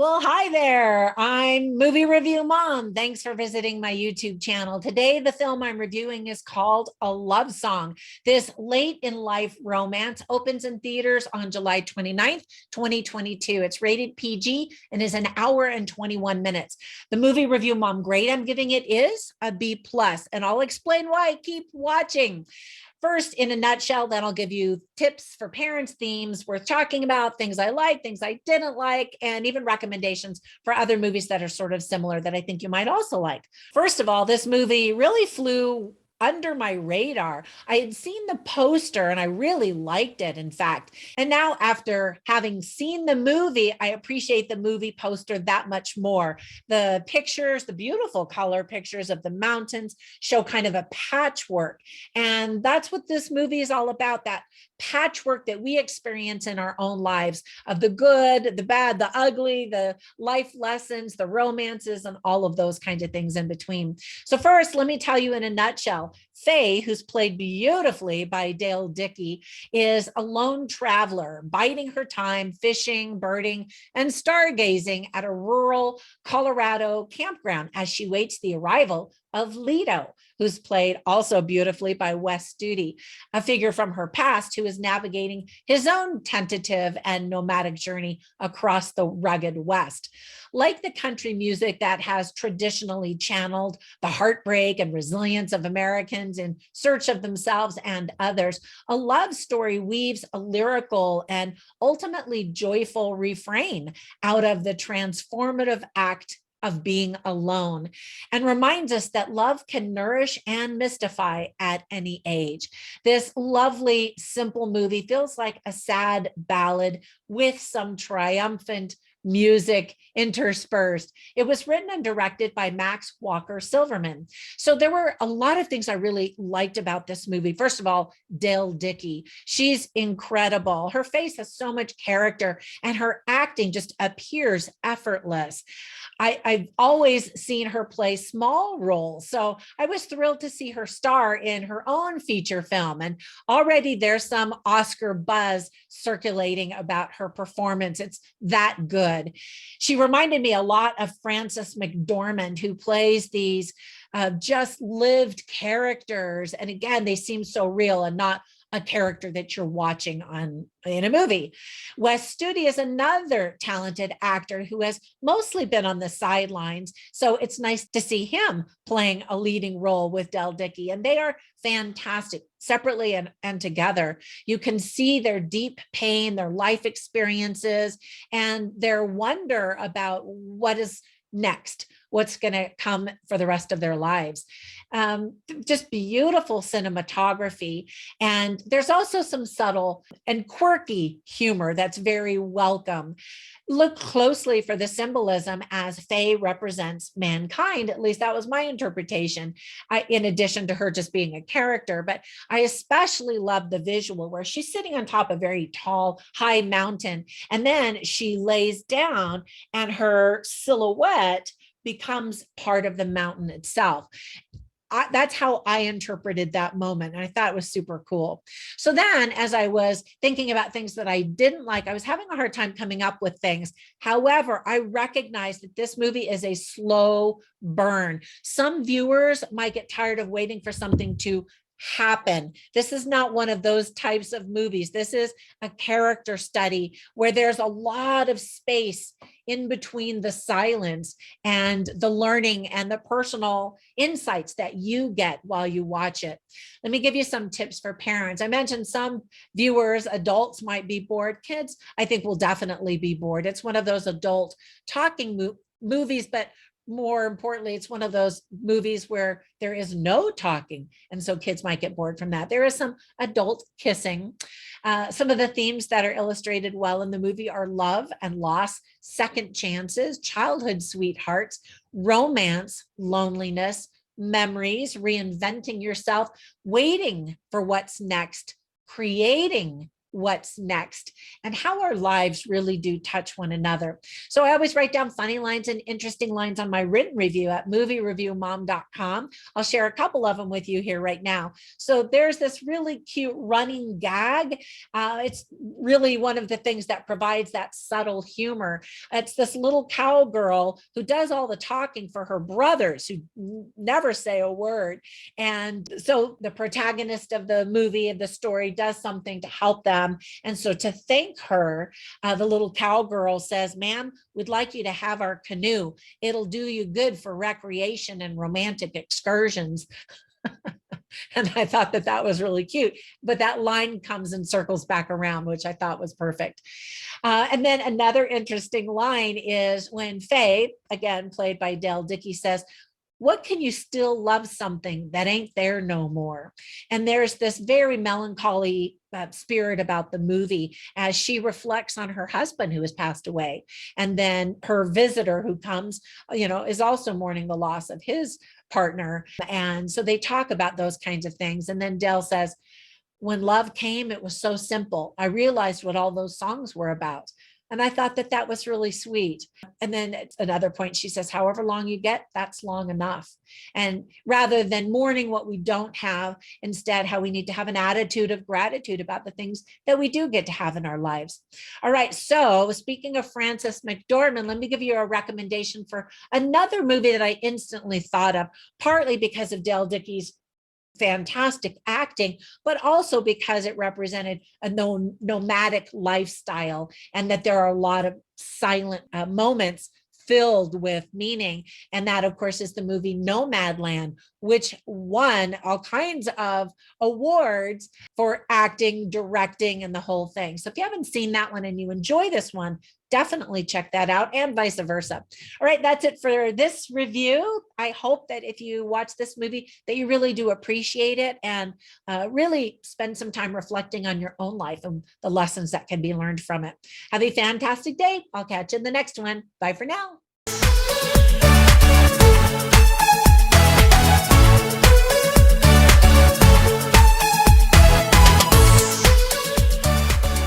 Well, hi there. I'm Movie Review Mom. Thanks for visiting my YouTube channel. Today, the film I'm reviewing is called A Love Song. This late in life romance opens in theaters on July 29th, 2022. It's rated PG and is an hour and 21 minutes. The Movie Review Mom grade I'm giving it is a B+, and I'll explain why. Keep watching. First, in a nutshell, then I'll give you tips for parents, themes worth talking about, things I like, things I didn't like, and even recommendations for other movies that are sort of similar that I think you might also like. First of all, this movie really flew under my radar. I had seen the poster and I really liked it, in fact. And now, after having seen the movie, I appreciate the movie poster that much more. The pictures, the beautiful color pictures of the mountains, show kind of a patchwork. And that's what this movie is all about, that patchwork that we experience in our own lives of the good, the bad, the ugly, the life lessons, the romances, and all of those kinds of things in between. So first, let me tell you in a nutshell, Faye, who's played beautifully by Dale Dickey, is a lone traveler, biding her time, fishing, birding, and stargazing at a rural Colorado campground as she waits the arrival of Leto, who's played also beautifully by Wes Studi, a figure from her past who is navigating his own tentative and nomadic journey across the rugged West. Like the country music that has traditionally channeled the heartbreak and resilience of Americans in search of themselves and others, a love story weaves a lyrical and ultimately joyful refrain out of the transformative act of being alone, and reminds us that love can nourish and mystify at any age. This lovely, simple movie feels like a sad ballad with some triumphant music interspersed. It was written and directed by Max Walker Silverman. So there were a lot of things I really liked about this movie. First of all, Dale Dickey. She's incredible. Her face has so much character and her acting just appears effortless. I've always seen her play small roles. So I was thrilled to see her star in her own feature film. And already there's some Oscar buzz circulating about her performance. It's that good. She reminded me a lot of Frances McDormand, who plays these just lived characters. And again, they seem so real and not a character that you're watching in a movie. Wes Studi is another talented actor who has mostly been on the sidelines. So it's nice to see him playing a leading role with Dale Dickey. And they are fantastic separately and together. You can see their deep pain, their life experiences, and their wonder about what is next, what's going to come for the rest of their lives. Just beautiful cinematography. And there's also some subtle and quirky humor that's very welcome. Look closely for the symbolism as Faye represents mankind. At least that was my interpretation, in addition to her just being a character. But I especially love the visual where she's sitting on top of a very tall, high mountain. And then she lays down and her silhouette becomes part of the mountain itself. That's how I interpreted that moment. And I thought it was super cool. So then, as I was thinking about things that I didn't like, I was having a hard time coming up with things. However, I recognize that this movie is a slow burn. Some viewers might get tired of waiting for something to happen. This is not one of those types of movies. This is a character study where there's a lot of space in between the silence and the learning and the personal insights that you get while you watch it. Let me give you some tips for parents. I mentioned some viewers, adults might be bored. Kids, I think, will definitely be bored. It's one of those adult talking movies, but more importantly, it's one of those movies where there is no talking. And so kids might get bored from that. There is some adult kissing. Some of the themes that are illustrated well in the movie are love and loss, second chances, childhood sweethearts, romance, loneliness, memories, reinventing yourself, waiting for what's next, creating what's next and how our lives really do touch one another. So I always write down funny lines and interesting lines on my written review at moviereviewmom.com. I'll share a couple of them with you here right now. So there's this really cute running gag. It's really one of the things that provides that subtle humor. It's this little cowgirl who does all the talking for her brothers who never say a word. And so the protagonist of the movie, of the story, does something to help them. And so to thank her, the little cowgirl says, "Ma'am, we'd like you to have our canoe. It'll do you good for recreation and romantic excursions." And I thought that that was really cute. But that line comes and circles back around, which I thought was perfect. And then another interesting line is when Faye, again played by Dell Dickey, says, "What can you still love something that ain't there no more?" And there's this very melancholy spirit about the movie as she reflects on her husband who has passed away. And then her visitor who comes, is also mourning the loss of his partner. And so they talk about those kinds of things. And then Dell says, "When love came, it was so simple. I realized what all those songs were about." And I thought that that was really sweet. And then at another point, she says, "However long you get, that's long enough." And rather than mourning what we don't have, instead, how we need to have an attitude of gratitude about the things that we do get to have in our lives. All right. So speaking of Frances McDormand, let me give you a recommendation for another movie that I instantly thought of, partly because of Dell Dickey's fantastic acting, but also because it represented a nomadic lifestyle and that there are a lot of silent moments filled with meaning. And that, of course, is the movie Nomadland, which won all kinds of awards for acting, directing, and the whole thing. So if you haven't seen that one and you enjoy this one, definitely check that out, and vice versa. All right, that's it for this review. I hope that if you watch this movie, that you really do appreciate it and really spend some time reflecting on your own life and the lessons that can be learned from it. Have a fantastic day. I'll catch you in the next one. Bye for now.